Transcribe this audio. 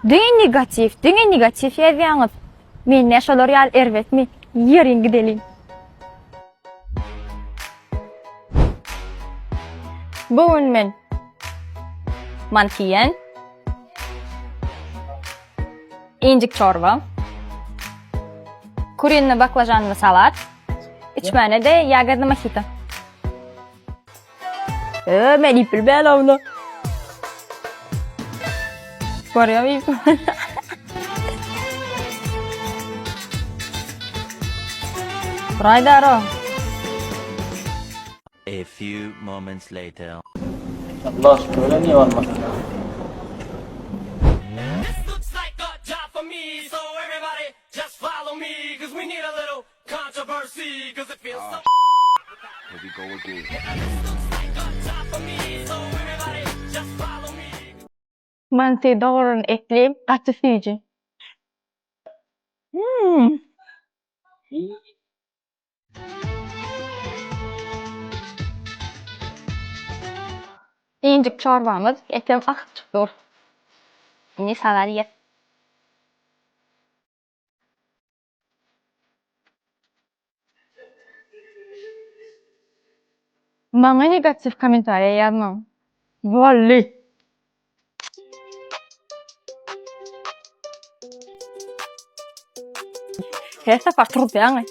Dengan negatif ya banget. Min National L'Oreal Ervet mi yering gidelim. Bugün men mantiyen, incik çorba, kurinli baklajanlı salat, içmene de ягодный мохито. Ben ipil ben onu. Görüyor musun? Raydaro. A few moments later. Allah şöyle niye varmaz? Looks like a job for me, so everybody just follow me, cause we need a little controversy, cause it feels so. Here we go again. Looks like a job for me, so everybody just follow me. Mantıyı doğrayın, ekleyip katıfici. İncik çorbamız etim akıtıyor. Şimdi salar ye. Bana negatif komentarya yazmam. Vallahi. Her sefer turp yani.